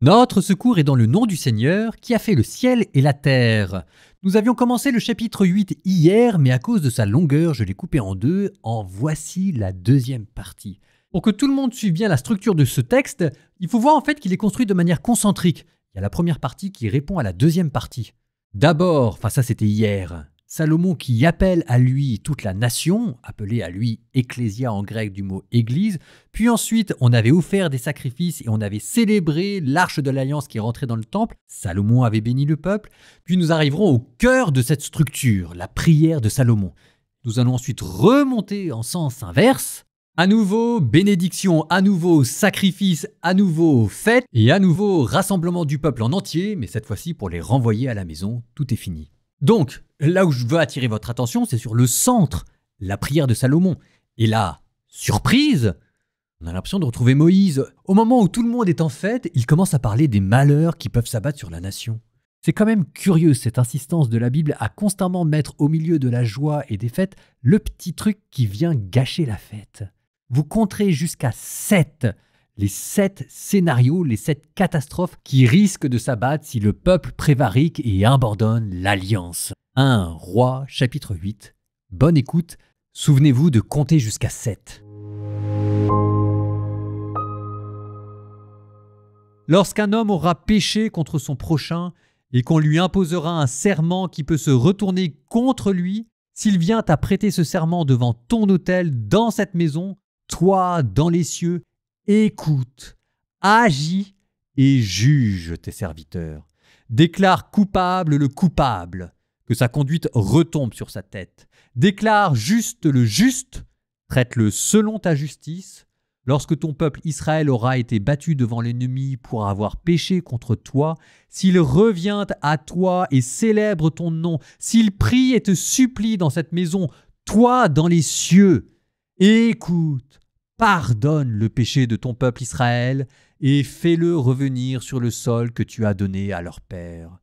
Notre secours est dans le nom du Seigneur qui a fait le ciel et la terre. Nous avions commencé le chapitre 8 hier, mais à cause de sa longueur, je l'ai coupé en deux. En voici la deuxième partie. Pour que tout le monde suive bien la structure de ce texte, il faut voir en fait qu'il est construit de manière concentrique. Il y a la première partie qui répond à la deuxième partie. D'abord, ça c'était hier, Salomon qui appelle à lui toute la nation, appelée à lui ecclésia en grec du mot église, puis ensuite on avait offert des sacrifices et on avait célébré l'arche de l'alliance qui est rentrée dans le temple, Salomon avait béni le peuple, puis nous arriverons au cœur de cette structure, la prière de Salomon. Nous allons ensuite remonter en sens inverse, à nouveau bénédiction, à nouveau sacrifice, à nouveau fête et à nouveau rassemblement du peuple en entier, mais cette fois-ci pour les renvoyer à la maison, tout est fini. Donc, là où je veux attirer votre attention, c'est sur le centre, la prière de Salomon. Et là, surprise, on a l'impression de retrouver Moïse. Au moment où tout le monde est en fête, il commence à parler des malheurs qui peuvent s'abattre sur la nation. C'est quand même curieux cette insistance de la Bible à constamment mettre au milieu de la joie et des fêtes le petit truc qui vient gâcher la fête. Vous compterez jusqu'à 7. Les 7 scénarios, les 7 catastrophes qui risquent de s'abattre si le peuple prévarique et abandonne l'alliance. 1 Roi, chapitre 8. Bonne écoute, souvenez-vous de compter jusqu'à 7. Lorsqu'un homme aura péché contre son prochain et qu'on lui imposera un serment qui peut se retourner contre lui, s'il vient à prêter ce serment devant ton autel dans cette maison, toi, dans les cieux, écoute, agis et juge tes serviteurs. Déclare coupable le coupable, que sa conduite retombe sur sa tête. Déclare juste le juste, traite-le selon ta justice. Lorsque ton peuple Israël aura été battu devant l'ennemi pour avoir péché contre toi, s'il revient à toi et célèbre ton nom, s'il prie et te supplie dans cette maison, toi dans les cieux, écoute, pardonne le péché de ton peuple Israël et fais-le revenir sur le sol que tu as donné à leur père.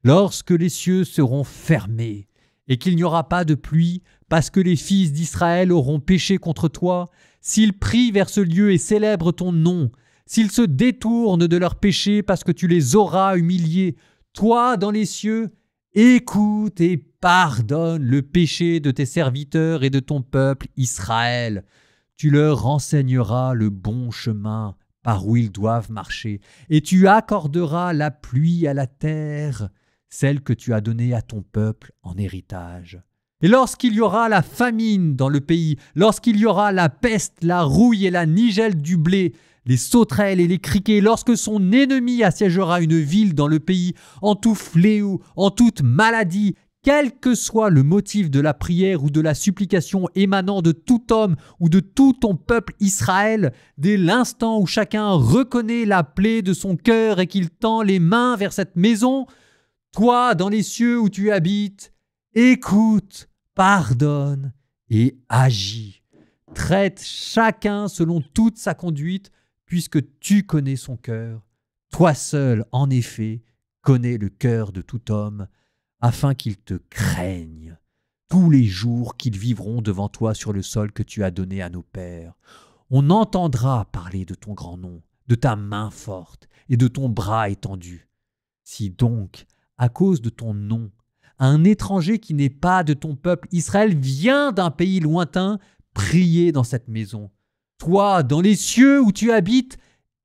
Lorsque les cieux seront fermés et qu'il n'y aura pas de pluie parce que les fils d'Israël auront péché contre toi, s'ils prient vers ce lieu et célèbrent ton nom, s'ils se détournent de leurs péchés parce que tu les auras humiliés, toi dans les cieux, écoute et pardonne le péché de tes serviteurs et de ton peuple Israël. Tu leur renseigneras le bon chemin par où ils doivent marcher, et tu accorderas la pluie à la terre, celle que tu as donnée à ton peuple en héritage. Et lorsqu'il y aura la famine dans le pays, lorsqu'il y aura la peste, la rouille et la nigelle du blé, les sauterelles et les criquets, lorsque son ennemi assiégera une ville dans le pays, en tout fléau, en toute maladie, quel que soit le motif de la prière ou de la supplication émanant de tout homme ou de tout ton peuple Israël, dès l'instant où chacun reconnaît la plaie de son cœur et qu'il tend les mains vers cette maison, toi, dans les cieux où tu habites, écoute, pardonne et agis. Traite chacun selon toute sa conduite, puisque tu connais son cœur. Toi seul, en effet, connais le cœur de tout homme, afin qu'ils te craignent tous les jours qu'ils vivront devant toi sur le sol que tu as donné à nos pères. On entendra parler de ton grand nom, de ta main forte et de ton bras étendu. Si donc, à cause de ton nom, un étranger qui n'est pas de ton peuple Israël vient d'un pays lointain prier dans cette maison, toi, dans les cieux où tu habites,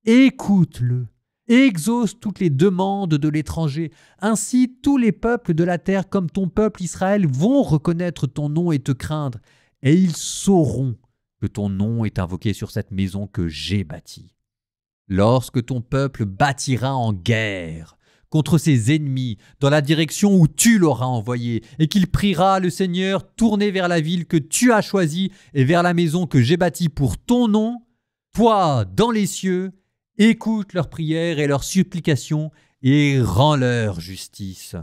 écoute-le. Exauce toutes les demandes de l'étranger. Ainsi, tous les peuples de la terre comme ton peuple Israël vont reconnaître ton nom et te craindre, et ils sauront que ton nom est invoqué sur cette maison que j'ai bâtie. Lorsque ton peuple bâtira en guerre contre ses ennemis dans la direction où tu l'auras envoyé, et qu'il priera le Seigneur tourné vers la ville que tu as choisie et vers la maison que j'ai bâtie pour ton nom, toi, dans les cieux, écoute leurs prières et leurs supplications et rends-leur justice.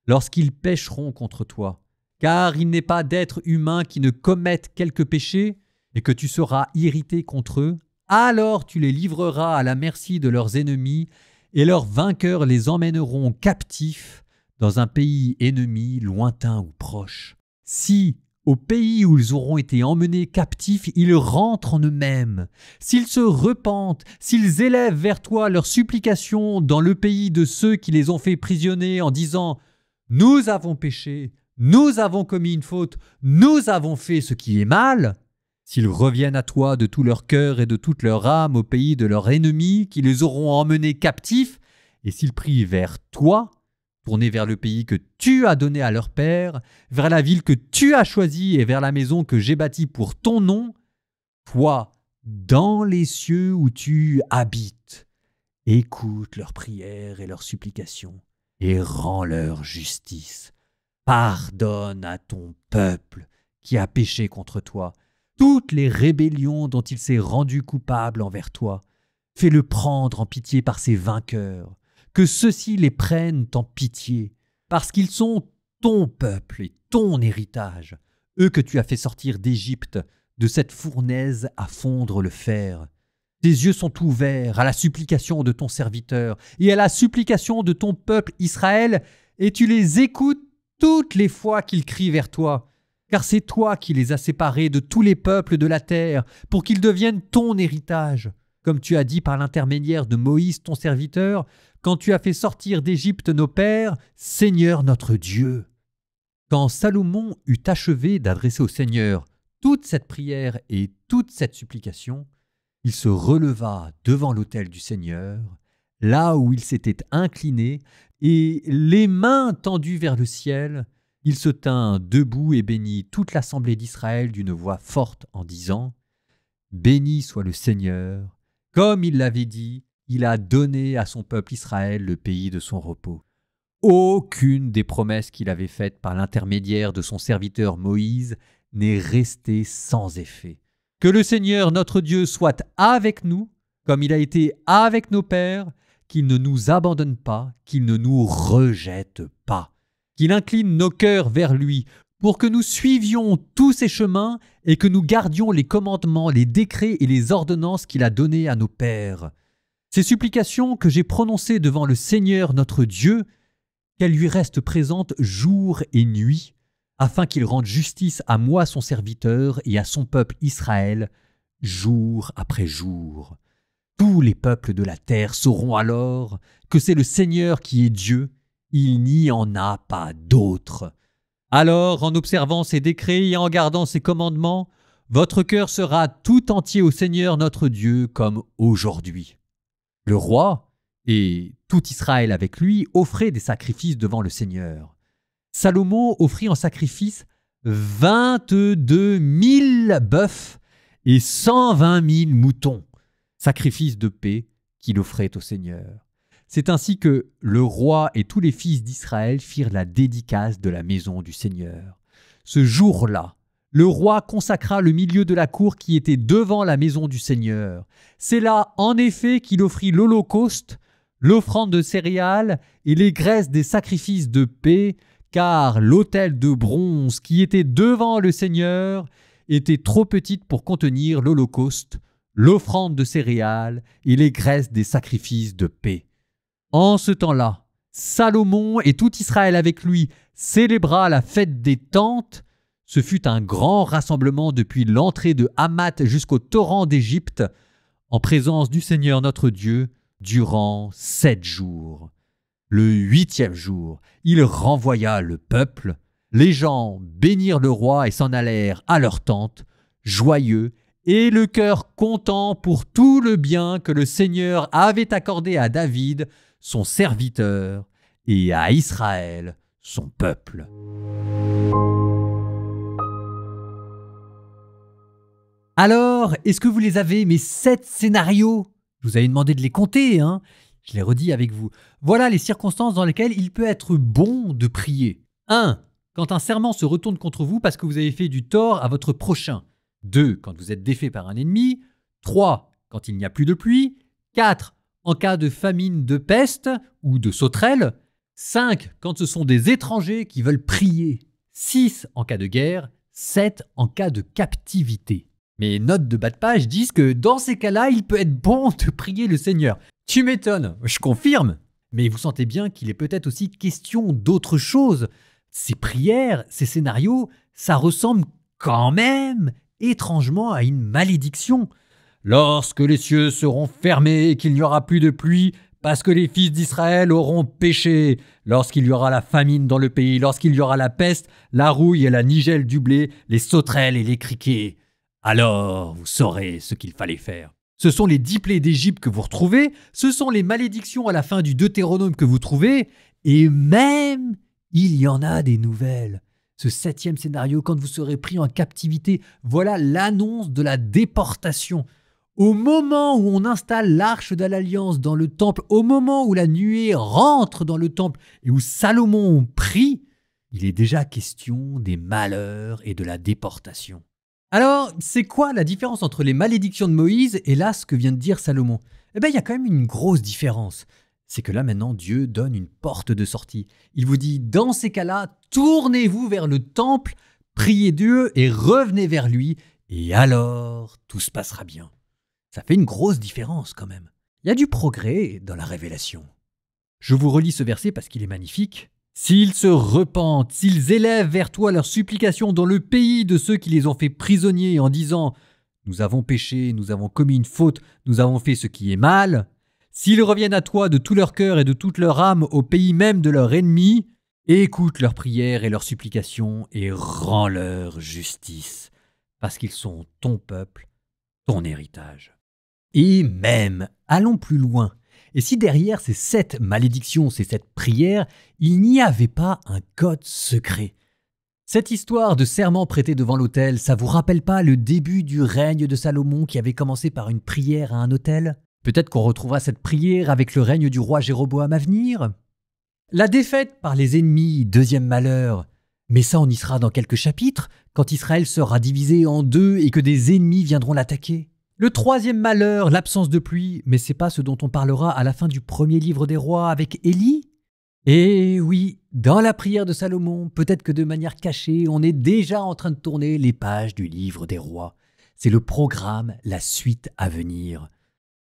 Lorsqu'ils pécheront contre toi, car il n'est pas d'être humain qui ne commette quelque péché et que tu seras irrité contre eux, alors tu les livreras à la merci de leurs ennemis et leurs vainqueurs les emmèneront captifs dans un pays ennemi lointain ou proche. Si, au pays où ils auront été emmenés captifs, ils rentrent en eux-mêmes. S'ils se repentent, s'ils élèvent vers toi leurs supplications dans le pays de ceux qui les ont fait prisonniers en disant « Nous avons péché, nous avons commis une faute, nous avons fait ce qui est mal », s'ils reviennent à toi de tout leur cœur et de toute leur âme au pays de leurs ennemis qui les auront emmenés captifs, et s'ils prient vers toi, tournés vers le pays que tu as donné à leur père, vers la ville que tu as choisie et vers la maison que j'ai bâtie pour ton nom, toi, dans les cieux où tu habites, écoute leurs prières et leurs supplications et rends-leur justice. Pardonne à ton peuple qui a péché contre toi toutes les rébellions dont il s'est rendu coupable envers toi. Fais-le prendre en pitié par ses vainqueurs, que ceux-ci les prennent en pitié, parce qu'ils sont ton peuple et ton héritage, eux que tu as fait sortir d'Égypte, de cette fournaise à fondre le fer. Tes yeux sont ouverts à la supplication de ton serviteur et à la supplication de ton peuple Israël, et tu les écoutes toutes les fois qu'ils crient vers toi. Car c'est toi qui les as séparés de tous les peuples de la terre, pour qu'ils deviennent ton héritage, comme tu as dit par l'intermédiaire de Moïse ton serviteur, quand tu as fait sortir d'Égypte nos pères, Seigneur notre Dieu. » Quand Salomon eut achevé d'adresser au Seigneur toute cette prière et toute cette supplication, il se releva devant l'autel du Seigneur, là où il s'était incliné, et les mains tendues vers le ciel, il se tint debout et bénit toute l'assemblée d'Israël d'une voix forte en disant « Béni soit le Seigneur, comme il l'avait dit, il a donné à son peuple Israël le pays de son repos. » Aucune des promesses qu'il avait faites par l'intermédiaire de son serviteur Moïse n'est restée sans effet. Que le Seigneur notre Dieu soit avec nous, comme il a été avec nos pères, qu'il ne nous abandonne pas, qu'il ne nous rejette pas, qu'il incline nos cœurs vers lui, pour que nous suivions tous ses chemins et que nous gardions les commandements, les décrets et les ordonnances qu'il a donnés à nos pères. Ces supplications que j'ai prononcées devant le Seigneur notre Dieu, qu'elles lui restent présentes jour et nuit, afin qu'il rende justice à moi son serviteur et à son peuple Israël, jour après jour. Tous les peuples de la terre sauront alors que c'est le Seigneur qui est Dieu, il n'y en a pas d'autre. Alors, en observant ces décrets et en gardant ces commandements, votre cœur sera tout entier au Seigneur notre Dieu comme aujourd'hui. » Le roi et tout Israël avec lui offraient des sacrifices devant le Seigneur. Salomon offrit en sacrifice 22 000 bœufs et 120 000 moutons, sacrifice de paix qu'il offrait au Seigneur. C'est ainsi que le roi et tous les fils d'Israël firent la dédicace de la maison du Seigneur. Ce jour-là, le roi consacra le milieu de la cour qui était devant la maison du Seigneur. C'est là, en effet, qu'il offrit l'holocauste, l'offrande de céréales et les graisses des sacrifices de paix, car l'autel de bronze qui était devant le Seigneur était trop petite pour contenir l'holocauste, l'offrande de céréales et les graisses des sacrifices de paix. En ce temps-là, Salomon et tout Israël avec lui célébra la fête des tentes. Ce fut un grand rassemblement depuis l'entrée de Hamath jusqu'au torrent d'Égypte, en présence du Seigneur notre Dieu, durant 7 jours. Le 8e jour, il renvoya le peuple. Les gens bénirent le roi et s'en allèrent à leur tente, joyeux et le cœur content pour tout le bien que le Seigneur avait accordé à David, son serviteur, et à Israël, son peuple. Alors, est-ce que vous les avez, mes 7 scénarios? Je vous avais demandé de les compter, hein? Je les redis avec vous. Voilà les circonstances dans lesquelles il peut être bon de prier. 1. Quand un serment se retourne contre vous parce que vous avez fait du tort à votre prochain. 2. Quand vous êtes défait par un ennemi. 3. Quand il n'y a plus de pluie. 4. En cas de famine, de peste ou de sauterelle. 5. Quand ce sont des étrangers qui veulent prier. 6. En cas de guerre. 7. En cas de captivité. Mes notes de bas de page disent que dans ces cas-là, il peut être bon de prier le Seigneur. Tu m'étonnes, je confirme. Mais vous sentez bien qu'il est peut-être aussi question d'autre chose. Ces prières, ces scénarios, ça ressemble quand même, étrangement, à une malédiction. Lorsque les cieux seront fermés et qu'il n'y aura plus de pluie, parce que les fils d'Israël auront péché, lorsqu'il y aura la famine dans le pays, lorsqu'il y aura la peste, la rouille et la nigelle du blé, les sauterelles et les criquets, alors vous saurez ce qu'il fallait faire. Ce sont les 10 plaies d'Égypte que vous retrouvez, ce sont les malédictions à la fin du Deutéronome que vous trouvez, et même il y en a des nouvelles. Ce 7e scénario, quand vous serez pris en captivité, voilà l'annonce de la déportation. Au moment où on installe l'arche de l'Alliance dans le temple, au moment où la nuée rentre dans le temple et où Salomon prie, il est déjà question des malheurs et de la déportation. Alors, c'est quoi la différence entre les malédictions de Moïse et là ce que vient de dire Salomon? Eh bien, il y a quand même une grosse différence. C'est que là maintenant, Dieu donne une porte de sortie. Il vous dit, dans ces cas-là, tournez-vous vers le temple, priez Dieu et revenez vers lui, et alors tout se passera bien. Ça fait une grosse différence quand même. Il y a du progrès dans la révélation. Je vous relis ce verset parce qu'il est magnifique. « S'ils se repentent, s'ils élèvent vers toi leurs supplications dans le pays de ceux qui les ont fait prisonniers en disant « Nous avons péché, nous avons commis une faute, nous avons fait ce qui est mal », s'ils reviennent à toi de tout leur cœur et de toute leur âme au pays même de leur ennemi, écoute leurs prières et leurs supplications et rends-leur justice, parce qu'ils sont ton peuple, ton héritage. » Et même, allons plus loin. Et si derrière ces 7 malédictions, ces 7 prières, il n'y avait pas un code secret? Cette histoire de serment prêté devant l'autel, ça vous rappelle pas le début du règne de Salomon qui avait commencé par une prière à un autel? Peut-être qu'on retrouvera cette prière avec le règne du roi Jéroboam à venir? La défaite par les ennemis, 2e malheur. Mais ça, on y sera dans quelques chapitres, quand Israël sera divisé en 2 et que des ennemis viendront l'attaquer. Le 3e malheur, l'absence de pluie, mais c'est pas ce dont on parlera à la fin du 1er livre des rois avec Élie? Et oui, dans la prière de Salomon, peut-être que de manière cachée, on est déjà en train de tourner les pages du livre des rois. C'est le programme, la suite à venir.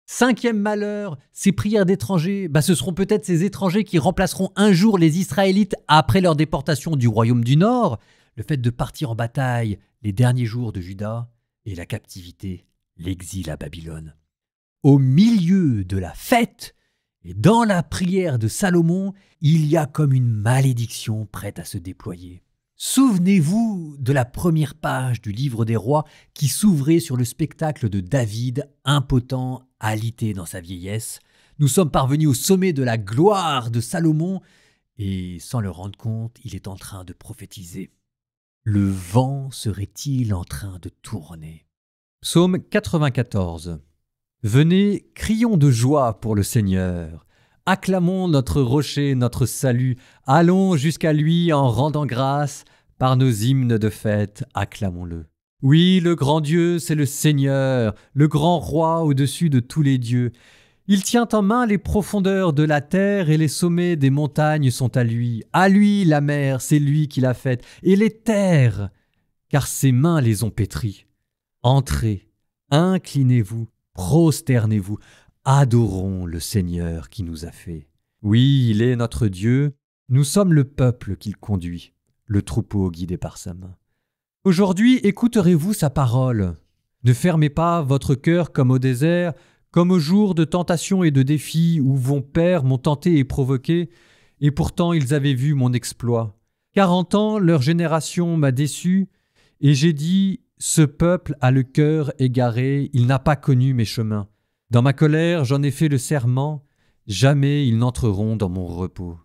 5e malheur, ces prières d'étrangers, ce seront peut-être ces étrangers qui remplaceront un jour les Israélites après leur déportation du royaume du Nord, le fait de partir en bataille les derniers jours de Juda et la captivité, l'exil à Babylone. Au milieu de la fête et dans la prière de Salomon, il y a comme une malédiction prête à se déployer. Souvenez-vous de la première page du livre des rois qui s'ouvrait sur le spectacle de David, impotent, alité dans sa vieillesse. Nous sommes parvenus au sommet de la gloire de Salomon et, sans le rendre compte, il est en train de prophétiser. Le vent serait-il en train de tourner? Psaume 94. Venez, crions de joie pour le Seigneur. Acclamons notre rocher, notre salut. Allons jusqu'à lui en rendant grâce. Par nos hymnes de fête, acclamons-le. Oui, le grand Dieu, c'est le Seigneur, le grand roi au-dessus de tous les dieux. Il tient en main les profondeurs de la terre et les sommets des montagnes sont à lui. À lui la mer, c'est lui qui l'a faite, et les terres, car ses mains les ont pétries. Entrez, inclinez-vous, prosternez-vous, adorons le Seigneur qui nous a fait. Oui, il est notre Dieu, nous sommes le peuple qu'il conduit, le troupeau guidé par sa main. Aujourd'hui, écouterez-vous sa parole. Ne fermez pas votre cœur comme au désert, comme au jour de tentation et de défi où vos pères m'ont tenté et provoqué, et pourtant ils avaient vu mon exploit. 40 ans, leur génération m'a déçu, et j'ai dit « Ce peuple a le cœur égaré, il n'a pas connu mes chemins. Dans ma colère, j'en ai fait le serment, jamais ils n'entreront dans mon repos. »